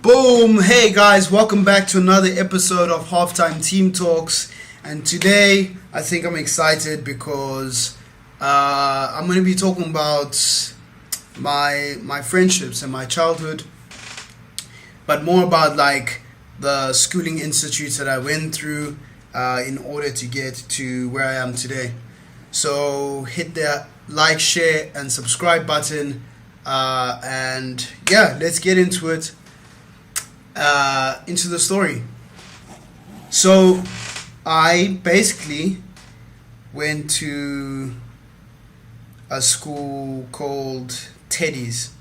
Boom! Hey guys, welcome back to another episode of Halftime Team Talks. And today, I think I'm excited because I'm going to be talking about my friendships and my childhood, but more about like the schooling institutes that I went through in order to get to where I am today. So hit the like, share, and subscribe button, and yeah, let's get into it. Into the story. So I basically went to a school called Teddy's,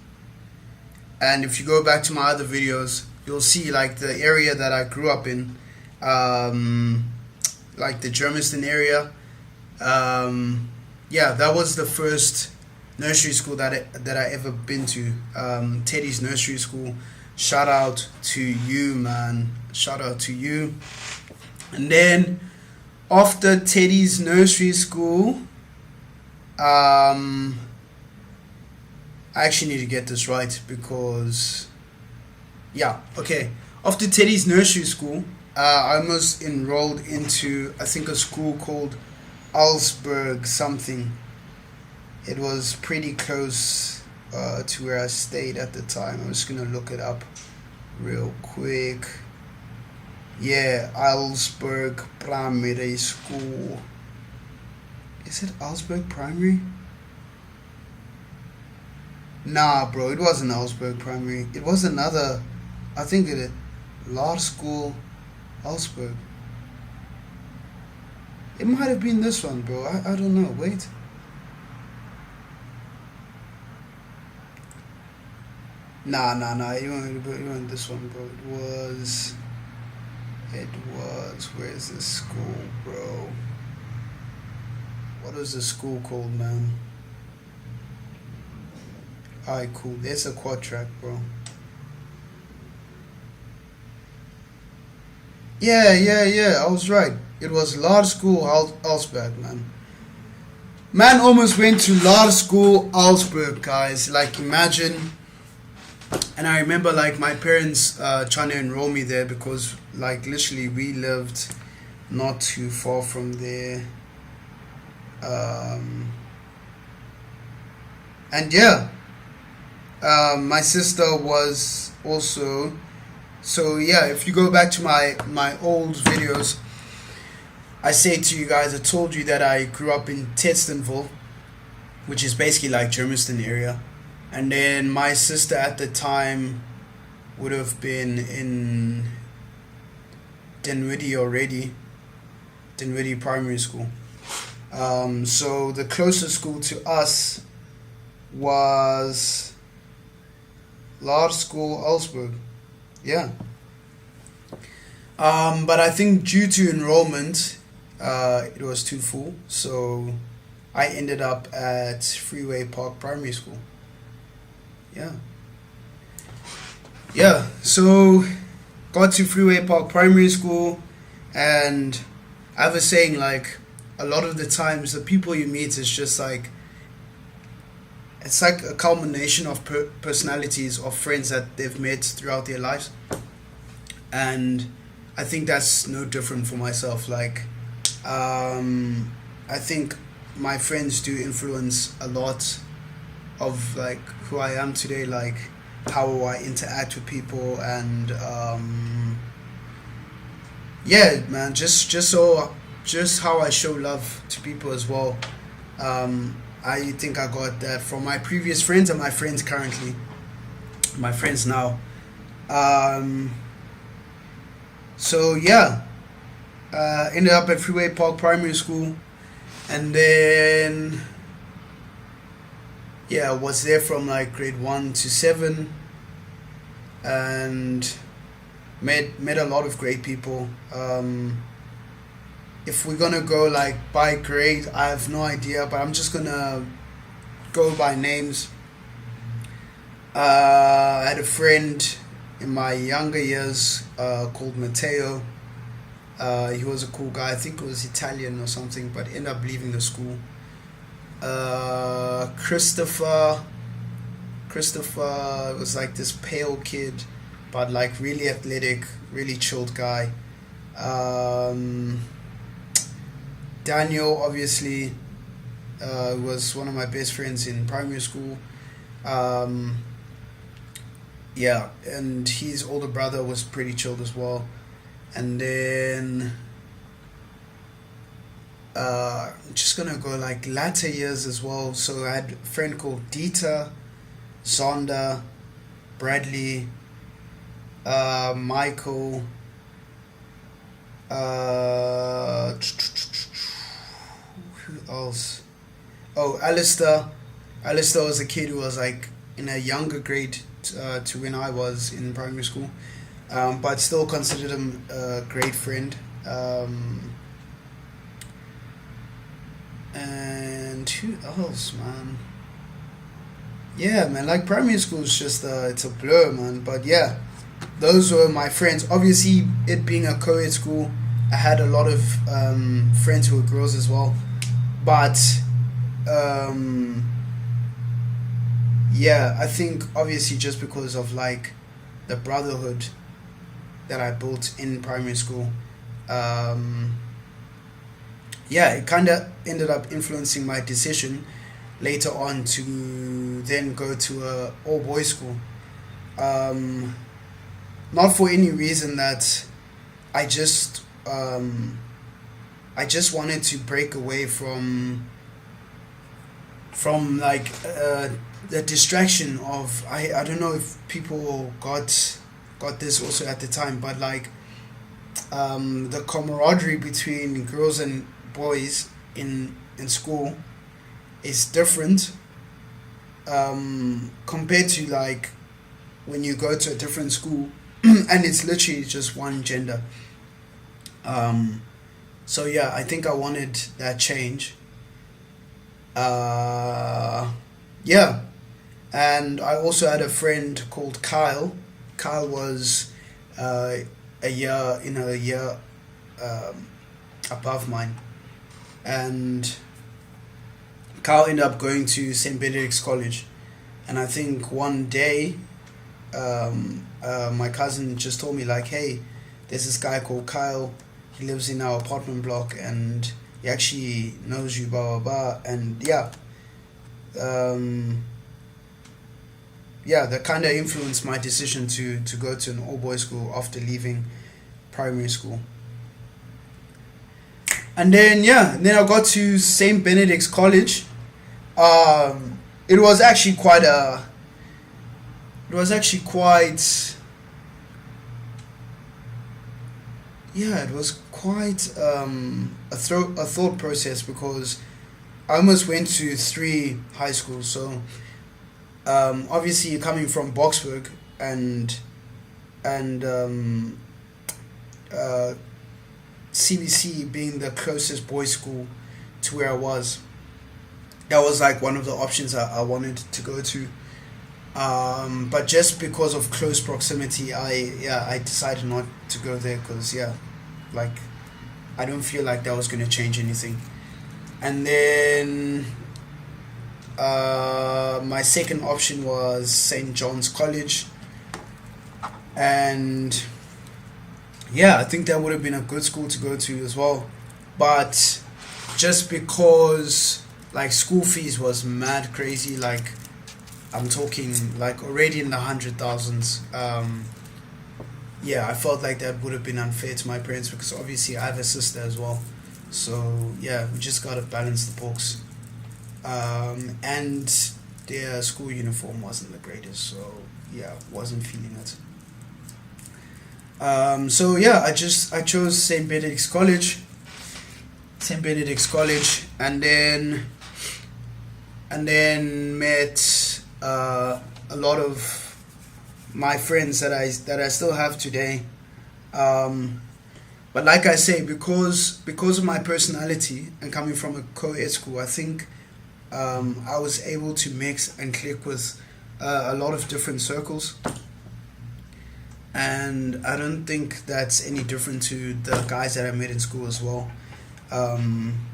and if you go back to my other videos, you'll see like the area that I grew up in, like the Germiston area. Yeah, that was the first nursery school that I ever been to. Teddy's Nursery School. Shout out to you, man. Shout out to you. And then after Teddy's Nursery School, I actually need to get this right because, yeah, okay. After Teddy's Nursery School, I was enrolled into, I think, a school called Boksburg something. It was pretty close to where I stayed at the time. I'm just gonna look it up real quick. Yeah, Boksburg Primary School. Is it Boksburg Primary? Nah, bro, it wasn't Boksburg Primary. It was another, I think it Law School Boksburg. It might have been this one, bro. I don't know. Wait. Nah. It wasn't this one, bro. It was. Where's this school, bro? What is the school called, man? Alright, cool. There's a quad track, bro. Yeah. I was right. It was Large School Boksburg, man. Man almost went to Large School Boksburg, guys. Like, imagine. And I remember like my parents trying to enroll me there because like literally we lived not too far from there. And yeah, my sister was also, so yeah, if you go back to my old videos, I say to you guys, I told you that I grew up in Tedstone Ville, which is basically like Germiston area. And then my sister at the time would have been in Dinwiddie already, Dinwiddie Primary School. So the closest school to us was Large School Boksburg. Yeah. But I think due to enrollment, it was too full. So I ended up at Freeway Park Primary School. Yeah, so got to Freeway Park Primary School, and I was saying like a lot of the times the people you meet is just like, it's like a culmination of personalities of friends that they've met throughout their lives. And I think that's no different for myself. Like I think my friends do influence a lot of like who I am today, like how I interact with people, and yeah, man, just how I show love to people as well. I think I got that from my previous friends and my friends currently, my friends now. So yeah, ended up at Freeway Park Primary School, and then yeah, I was there from like grade 1 to 7, and met a lot of great people. If we're gonna go like by grade, I have no idea, but I'm just gonna go by names. I had a friend in my younger years called Matteo. He was a cool guy. I think he was Italian or something, but ended up leaving the school. Christopher was like this pale kid but like really athletic, really chilled guy. Daniel, obviously, was one of my best friends in primary school. Um, yeah, and his older brother was pretty chilled as well. And then I'm just gonna go like latter years as well. So I had a friend called Dieter, Zonda, Bradley, Michael, who else? Oh, Alistair. Alistair was a kid who was like in a younger grade to when I was in primary school, but still considered him a great friend. And who else, man? Yeah, man, like primary school is just it's a blur, man. But yeah, those were my friends. Obviously, it being a co-ed school, I had a lot of friends who were girls as well. But yeah, I think obviously just because of like the brotherhood that I built in primary school, yeah, it kind of ended up influencing my decision later on to then go to a all boys school. Not for any reason that I just wanted to break away from like the distraction of I don't know if people got this also at the time, but like the camaraderie between girls and boys in school is different compared to like when you go to a different school and it's literally just one gender. So yeah, I think I wanted that change. Yeah, and I also had a friend called Kyle. Kyle was a year above mine, and Kyle ended up going to St. Benedict's College. And I think one day my cousin just told me like, hey, there's this guy called Kyle, he lives in our apartment block and he actually knows you, blah blah blah. And yeah, yeah, that kind of influenced my decision to go to an all boys school after leaving primary school. And then yeah, and then I got to St. Benedict's College. It was actually quite yeah, it was quite a thought process, because I almost went to 3 high schools. So obviously coming from Boksburg and CBC being the closest boys' school to where I was, that was like one of the options I wanted to go to. But just because of close proximity, I decided not to go there, because yeah, like I don't feel like that was going to change anything. And then my second option was St. John's College, and yeah, I think that would have been a good school to go to as well. But just because like school fees was mad crazy, like I'm talking like already in the 100,000s. Yeah, I felt like that would have been unfair to my parents, because obviously I have a sister as well. So yeah, we just gotta balance the books. And their school uniform wasn't the greatest, so yeah, wasn't feeling it. So yeah, I chose St. Benedict's College. And then met a lot of my friends that I still have today. But like I say, because of my personality and coming from a co-ed school, I think I was able to mix and click with a lot of different circles. And I don't think that's any different to the guys that I met in school as well.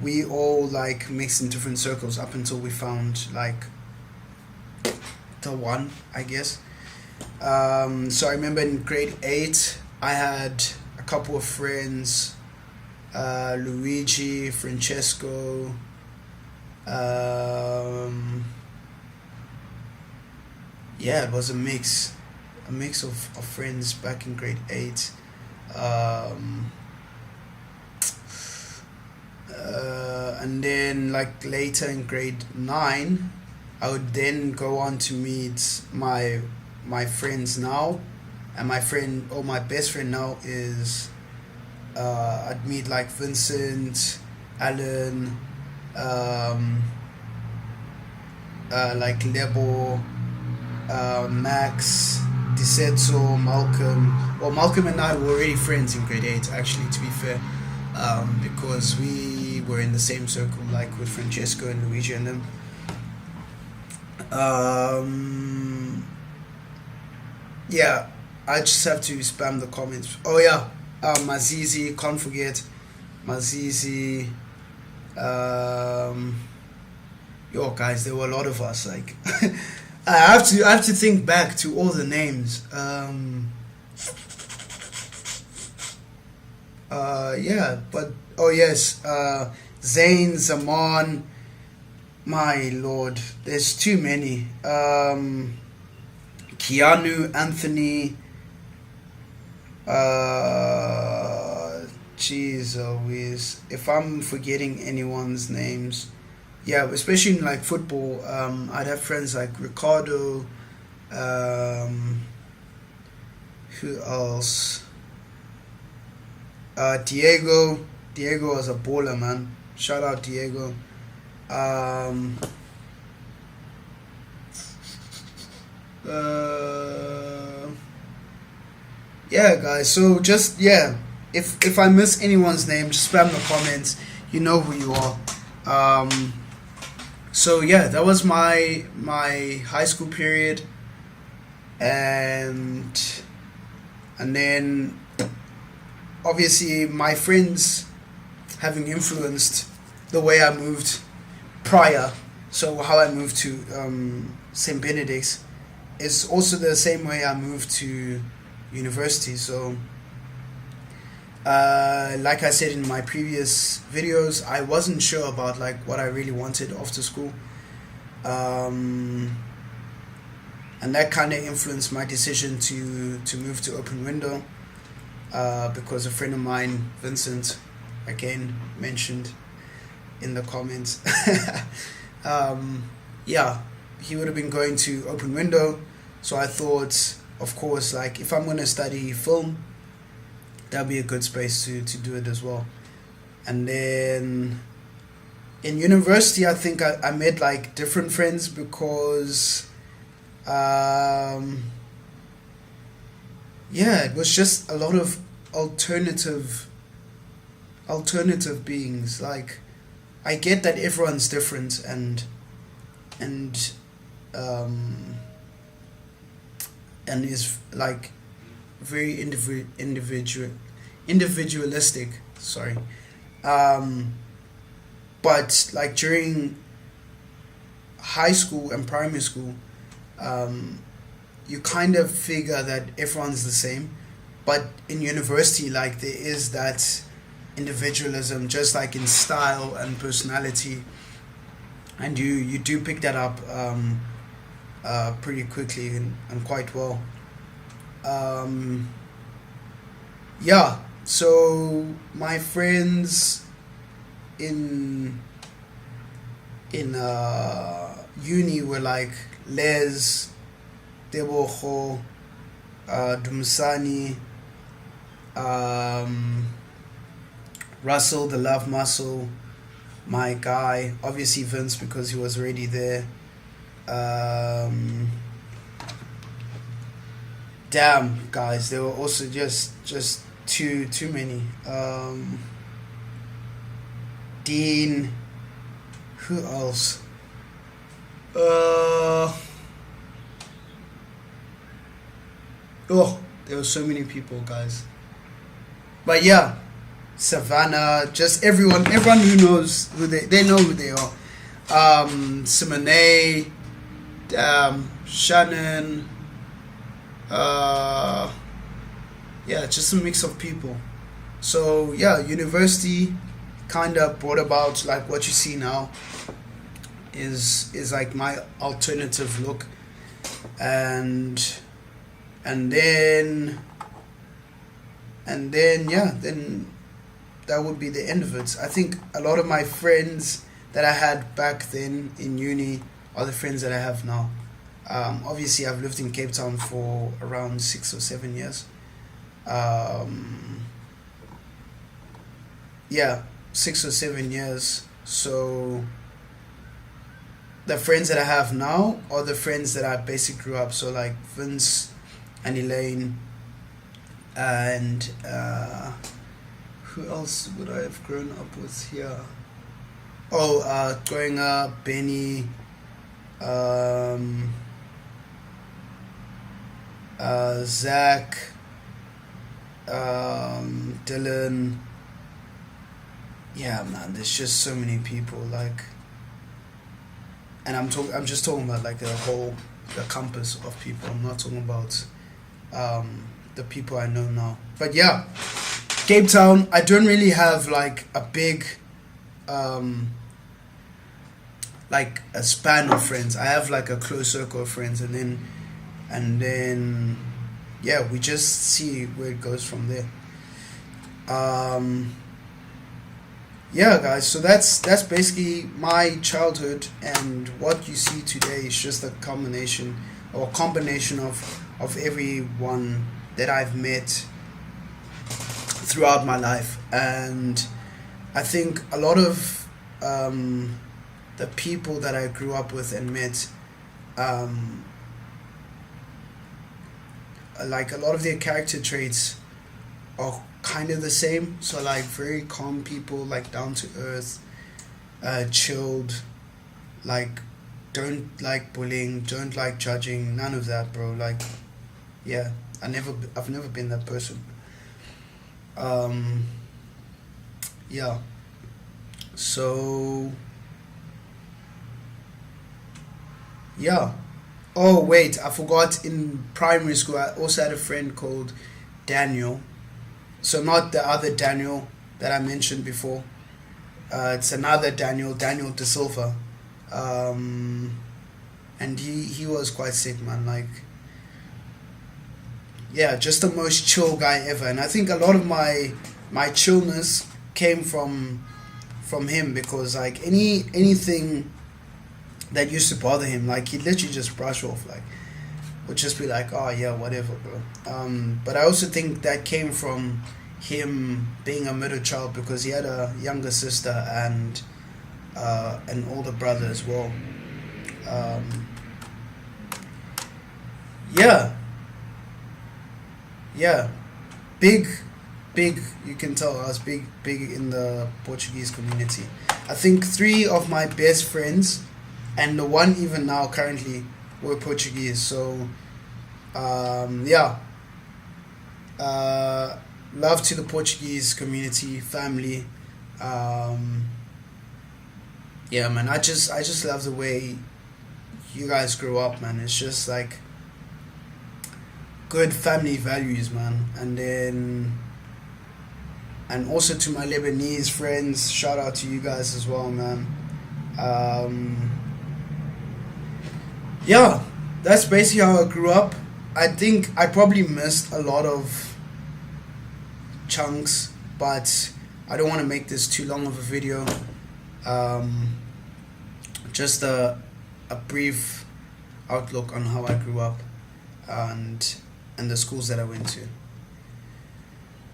We all like mixed in different circles up until we found like the one, I guess. So I remember in grade 8, I had a couple of friends, Luigi, Francesco, yeah, it was a mix of friends back in grade 8. Um, and then like later in grade 9, I would then go on to meet my friends now, and my best friend now is I'd meet like Vincent, Alan, um, like Lebo, Max, Disetso, Malcolm. Well, Malcolm and I were already friends in grade 8, actually, to be fair, because we were in the same circle, like with Francesco and Luigi and them. Yeah, I just have to spam the comments. Oh yeah, Mazizi, can't forget Mazizi. Yo, guys, there were a lot of us. Like, I have to think back to all the names. Yeah, but oh yes, Zayn, Zaman. My lord, there's too many. Keanu, Anthony. Jeez, always. If I'm forgetting anyone's names, yeah, especially in like football, I'd have friends like Ricardo. Um, who else? Diego. Diego was a baller, man. Shout out Diego. Um, uh, yeah, guys. So just if I miss anyone's name, just spam the comments. You know who you are. So yeah, that was my high school period, and then obviously my friends having influenced the way I moved prior. So how I moved to St. Benedict's is also the same way I moved to university. So like I said in my previous videos, I wasn't sure about like what I really wanted after school, and that kind of influenced my decision to move to Open Window, because a friend of mine, Vincent, again mentioned in the comments, yeah, he would have been going to Open Window. So I thought, of course, like if I'm going to study film, that'd be a good space to do it as well. And then in university, I think I met like different friends because yeah, it was just a lot of alternative beings. Like, I get that everyone's different and is like very individualistic. Sorry, but like during high school and primary school, you kind of figure that everyone's the same, but in university, like there is that individualism, just like in style and personality, and you do pick that up pretty quickly and quite well. Yeah, so my friends in uni were like Les, Deboho, Dumsani, Russell the Love Muscle, my guy, obviously Vince because he was already there. Damn, guys, there were also just too many. Dean, who else? Oh, there were so many people, guys. But yeah, Savannah, just everyone who knows who they know who they are. Simone, Shannon, uh, yeah, just a mix of people. So yeah, university kind of brought about like what you see now is like my alternative look, and and then yeah, then that would be the end of it. I think a lot of my friends that I had back then in uni are the friends that I have now. Obviously, I've lived in Cape Town for around 6 or 7 years. Yeah, 6 or 7 years. So the friends that I have now are the friends that I basically grew up. So like Vince and Elaine, and who else would I have grown up with here? Oh, growing up, Benny, Zach, Dylan. Yeah, man, there's just so many people, like, and I'm just talking about like the compass of people. I'm not talking about the people I know now. But yeah, Cape Town, I don't really have like a big like a span of friends. I have like a close circle of friends, and then yeah, we just see where it goes from there. Yeah, guys, so that's basically my childhood, and what you see today is just a combination of everyone that I've met throughout my life. And I think a lot of the people that I grew up with and met, like a lot of their character traits are kind of the same. So like very calm people, like down to earth, chilled, like don't like bullying, don't like judging, none of that, bro. Like, yeah, I've never been that person. Yeah. So yeah. Oh wait, I forgot. In primary school, I also had a friend called Daniel. So not the other Daniel that I mentioned before. It's another Daniel De Silva. And he was quite sick, man. Like, yeah, just the most chill guy ever. And I think a lot of my chillness came from him, because like anything that used to bother him, like he'd literally just brush off, like would just be like, oh yeah, whatever, bro. But I also think that came from him being a middle child, because he had a younger sister and an older brother as well. Yeah, big. You can tell I was big in the Portuguese community. I think 3 of my best friends, and the one even now currently, were Portuguese. So yeah, love to the Portuguese community, family. Yeah, man, I just love the way you guys grew up, man. It's just like good family values, man. And also to my Lebanese friends, shout out to you guys as well, man. Yeah, that's basically how I grew up. I think I probably missed a lot of chunks, but I don't want to make this too long of a video. Just a brief outlook on how I grew up and the schools that I went to.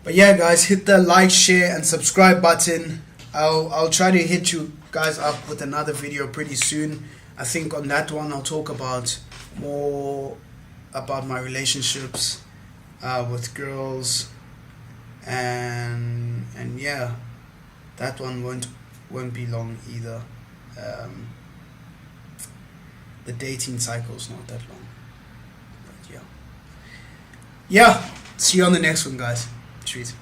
But yeah, guys, hit the like, share, and subscribe button. I'll try to hit you guys up with another video pretty soon. I think on that one I'll talk about more about my relationships with girls, and yeah, that one won't be long either. The dating cycle's not that long, but yeah. See you on the next one, guys. Treat.